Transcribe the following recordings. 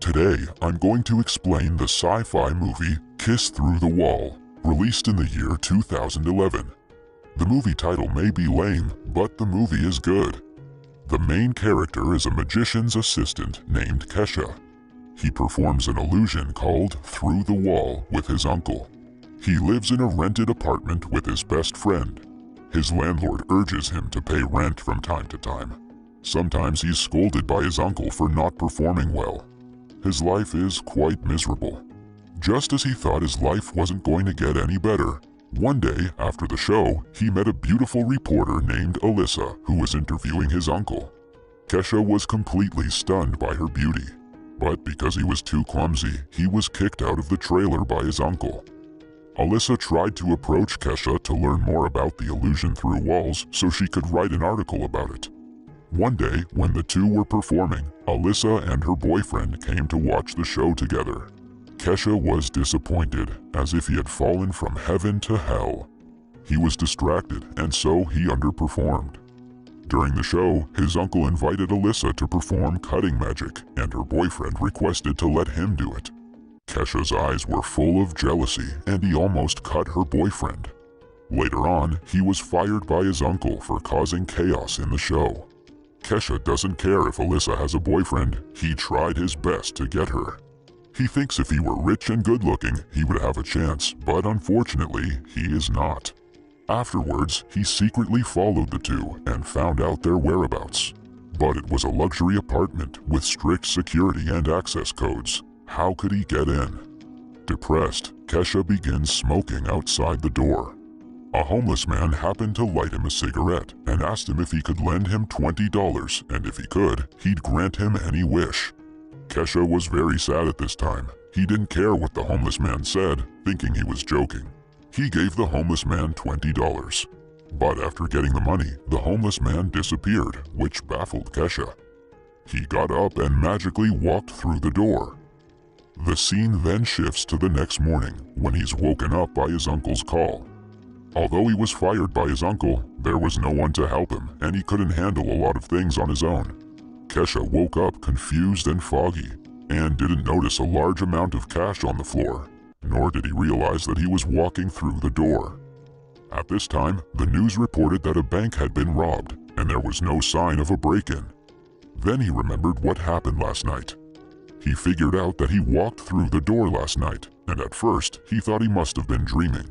Today, I'm going to explain the sci-fi movie Kiss Through the Wall, released in the year 2011. The movie title may be lame, but the movie is good. The main character is a magician's assistant named Kesha. He performs an illusion called Through the Wall with his uncle. He lives in a rented apartment with his best friend. His landlord urges him to pay rent from time to time. Sometimes he's scolded by his uncle for not performing well. His life is quite miserable. Just as he thought his life wasn't going to get any better, one day after the show, he met a beautiful reporter named Alyssa who was interviewing his uncle. Kesha was completely stunned by her beauty, but because he was too clumsy, he was kicked out of the trailer by his uncle. Alyssa tried to approach Kesha to learn more about the illusion through walls so she could write an article about it. One day, when the two were performing, Alyssa and her boyfriend came to watch the show together. Kesha was disappointed, as if he had fallen from heaven to hell. He was distracted, and so he underperformed. During the show, his uncle invited Alyssa to perform cutting magic, and her boyfriend requested to let him do it. Kesha's eyes were full of jealousy, and he almost cut her boyfriend. Later on, he was fired by his uncle for causing chaos in the show. Kesha doesn't care if Alyssa has a boyfriend. He tried his best to get her. He thinks if he were rich and good-looking, he would have a chance, but unfortunately, he is not. Afterwards, he secretly followed the two and found out their whereabouts. But it was a luxury apartment with strict security and access codes. How could he get in? Depressed, Kesha begins smoking outside the door. A homeless man happened to light him a cigarette and asked him if he could lend him $20, and if he could, he'd grant him any wish. Kesha was very sad at this time. He didn't care what the homeless man said, thinking he was joking. He gave the homeless man $20. But after getting the money, the homeless man disappeared, which baffled Kesha. He got up and magically walked through the door. The scene then shifts to the next morning, when he's woken up by his uncle's call. Although he was fired by his uncle, there was no one to help him, and he couldn't handle a lot of things on his own. Kesha woke up confused and foggy, and didn't notice a large amount of cash on the floor, nor did he realize that he was walking through the door. At this time, the news reported that a bank had been robbed, and there was no sign of a break-in. Then he remembered what happened last night. He figured out that he walked through the door last night, and at first, he thought he must have been dreaming.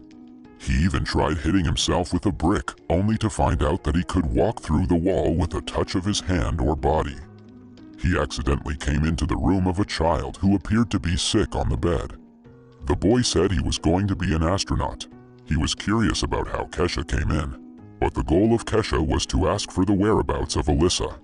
He even tried hitting himself with a brick, only to find out that he could walk through the wall with a touch of his hand or body. He accidentally came into the room of a child who appeared to be sick on the bed. The boy said he was going to be an astronaut. He was curious about how Kesha came in, but the goal of Kesha was to ask for the whereabouts of Alyssa.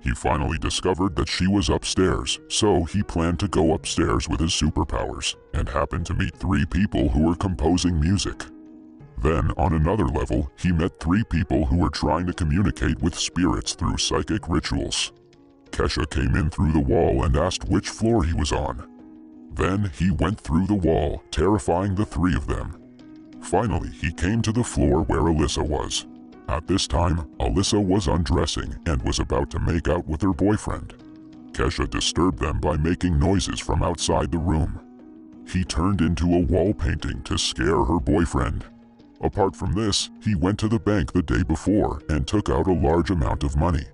He finally discovered that she was upstairs, so he planned to go upstairs with his superpowers, and happened to meet 3 people who were composing music. Then, on another level, he met 3 people who were trying to communicate with spirits through psychic rituals. Kesha came in through the wall and asked which floor he was on. Then he went through the wall, terrifying the 3 of them. Finally, he came to the floor where Alyssa was. At this time, Alyssa was undressing and was about to make out with her boyfriend. Kesha disturbed them by making noises from outside the room. He turned into a wall painting to scare her boyfriend. Apart from this, he went to the bank the day before and took out a large amount of money.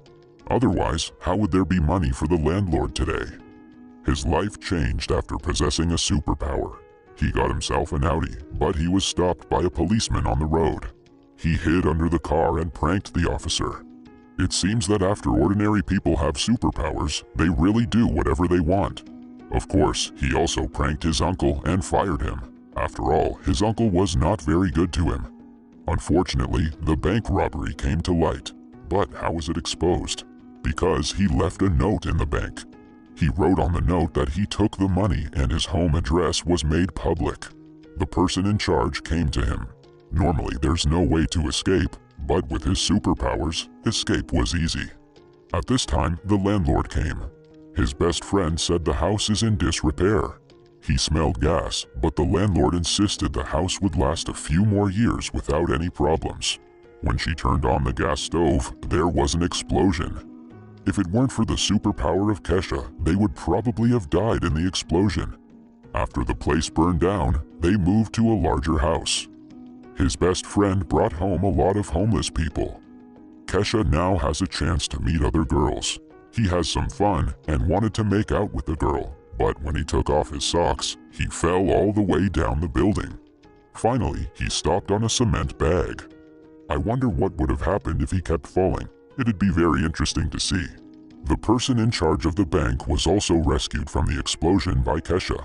Otherwise, how would there be money for the landlord today? His life changed after possessing a superpower. He got himself an Audi, but he was stopped by a policeman on the road. He hid under the car and pranked the officer. It seems that after ordinary people have superpowers, they really do whatever they want. Of course, he also pranked his uncle and fired him. After all, his uncle was not very good to him. Unfortunately, the bank robbery came to light. But how was it exposed? Because he left a note in the bank. He wrote on the note that he took the money and his home address was made public. The person in charge came to him. Normally, there's no way to escape, but with his superpowers, escape was easy. At this time, the landlord came. His best friend said the house is in disrepair. He smelled gas, but the landlord insisted the house would last a few more years without any problems. When she turned on the gas stove, there was an explosion. If it weren't for the superpower of Kesha, they would probably have died in the explosion. After the place burned down, they moved to a larger house. His best friend brought home a lot of homeless people. Kesha now has a chance to meet other girls. He has some fun and wanted to make out with the girl, but when he took off his socks, he fell all the way down the building. Finally, he stopped on a cement bag. I wonder what would have happened if he kept falling. It'd be very interesting to see. The person in charge of the bank was also rescued from the explosion by Kesha.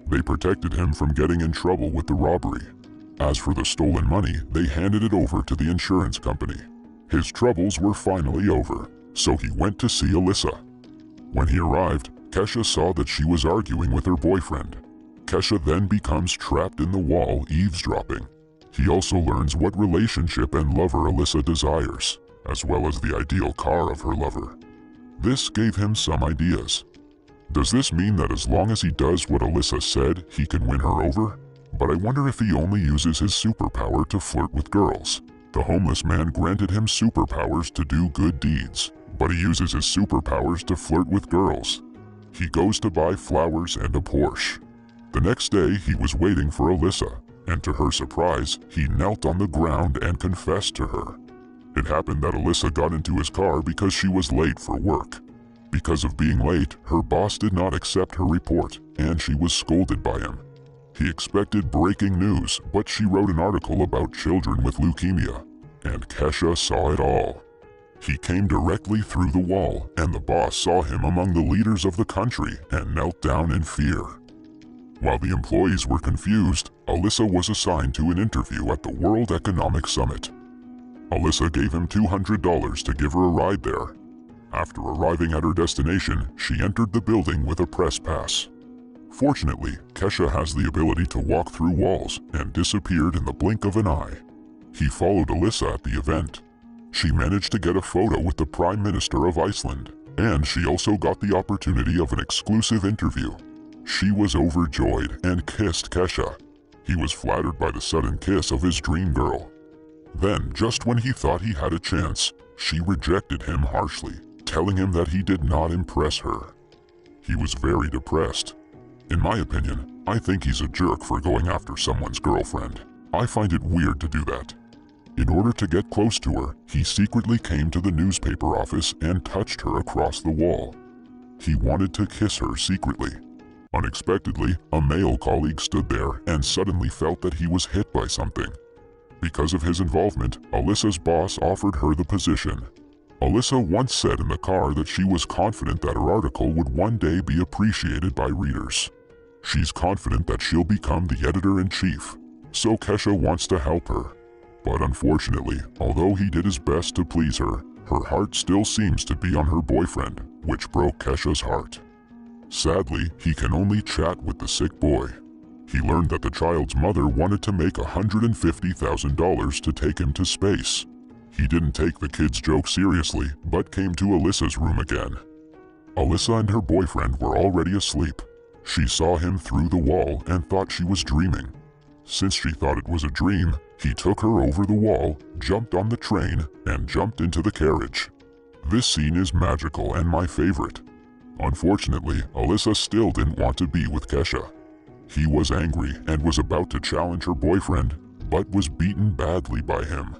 They protected him from getting in trouble with the robbery. As for the stolen money, they handed it over to the insurance company. His troubles were finally over, so he went to see Alyssa. When he arrived, Kesha saw that she was arguing with her boyfriend. Kesha then becomes trapped in the wall, eavesdropping. He also learns what relationship and lover Alyssa desires, as well as the ideal car of her lover. This gave him some ideas. Does this mean that as long as he does what Alyssa said, he can win her over? But I wonder if he only uses his superpower to flirt with girls. The homeless man granted him superpowers to do good deeds, but he uses his superpowers to flirt with girls. He goes to buy flowers and a Porsche. The next day, he was waiting for Alyssa, and to her surprise, he knelt on the ground and confessed to her. It happened that Alyssa got into his car because she was late for work. Because of being late, her boss did not accept her report, and she was scolded by him. He expected breaking news, but she wrote an article about children with leukemia, and Kesha saw it all. He came directly through the wall, and the boss saw him among the leaders of the country and knelt down in fear. While the employees were confused, Alyssa was assigned to an interview at the World Economic Summit. Alyssa gave him $200 to give her a ride there. After arriving at her destination, she entered the building with a press pass. Fortunately, Kesha has the ability to walk through walls and disappeared in the blink of an eye. He followed Alyssa at the event. She managed to get a photo with the Prime Minister of Iceland, and she also got the opportunity of an exclusive interview. She was overjoyed and kissed Kesha. He was flattered by the sudden kiss of his dream girl. Then, just when he thought he had a chance, she rejected him harshly, telling him that he did not impress her. He was very depressed. In my opinion, I think he's a jerk for going after someone's girlfriend. I find it weird to do that. In order to get close to her, he secretly came to the newspaper office and touched her across the wall. He wanted to kiss her secretly. Unexpectedly, a male colleague stood there and suddenly felt that he was hit by something. Because of his involvement, Alyssa's boss offered her the position. Alyssa once said in the car that she was confident that her article would one day be appreciated by readers. She's confident that she'll become the editor-in-chief, so Kesha wants to help her. But unfortunately, although he did his best to please her, her heart still seems to be on her boyfriend, which broke Kesha's heart. Sadly, he can only chat with the sick boy. He learned that the child's mother wanted to make $150,000 to take him to space. He didn't take the kid's joke seriously, but came to Alyssa's room again. Alyssa and her boyfriend were already asleep. She saw him through the wall and thought she was dreaming. Since she thought it was a dream, he took her over the wall, jumped on the train, and jumped into the carriage. This scene is magical and my favorite. Unfortunately, Alyssa still didn't want to be with Kesha. He was angry and was about to challenge her boyfriend, but was beaten badly by him.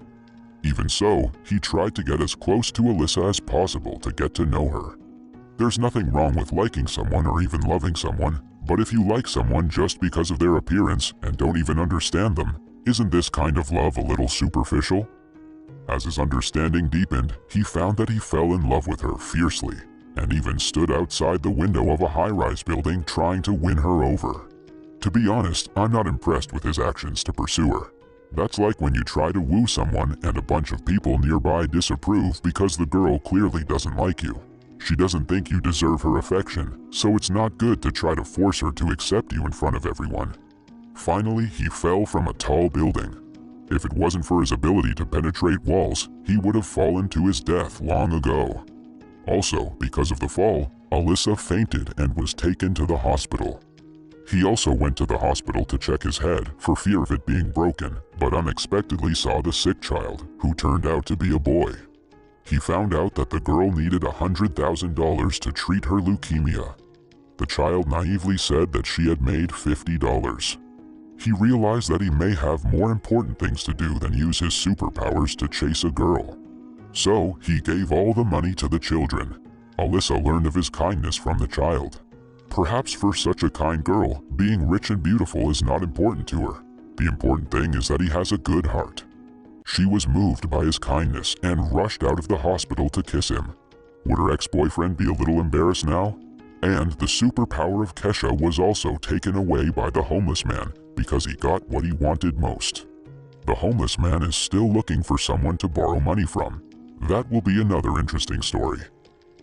Even so, he tried to get as close to Alyssa as possible to get to know her. There's nothing wrong with liking someone or even loving someone, but if you like someone just because of their appearance and don't even understand them, isn't this kind of love a little superficial? As his understanding deepened, he found that he fell in love with her fiercely, and even stood outside the window of a high-rise building trying to win her over. To be honest, I'm not impressed with his actions to pursue her. That's like when you try to woo someone and a bunch of people nearby disapprove because the girl clearly doesn't like you. She doesn't think you deserve her affection, so it's not good to try to force her to accept you in front of everyone. Finally, he fell from a tall building. If it wasn't for his ability to penetrate walls, he would have fallen to his death long ago. Also, because of the fall, Alyssa fainted and was taken to the hospital. He also went to the hospital to check his head for fear of it being broken, but unexpectedly saw the sick child, who turned out to be a boy. He found out that the girl needed $100,000 to treat her leukemia. The child naively said that she had made $50. He realized that he may have more important things to do than use his superpowers to chase a girl. So, he gave all the money to the children. Alyssa learned of his kindness from the child. Perhaps for such a kind girl, being rich and beautiful is not important to her. The important thing is that he has a good heart. She was moved by his kindness and rushed out of the hospital to kiss him. Would her ex-boyfriend be a little embarrassed now? And the superpower of Kesha was also taken away by the homeless man because he got what he wanted most. The homeless man is still looking for someone to borrow money from. That will be another interesting story.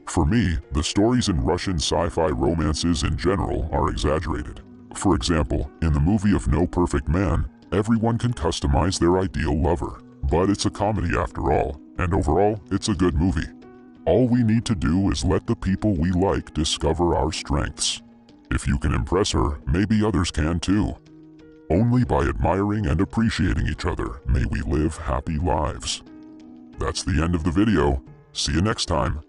For me, the stories in Russian sci-fi romances in general are exaggerated. For example, in the movie of No Perfect Man, everyone can customize their ideal lover. But it's a comedy after all, and overall, it's a good movie. All we need to do is let the people we like discover our strengths. If you can impress her, maybe others can too. Only by admiring and appreciating each other may we live happy lives. That's the end of the video. See you next time.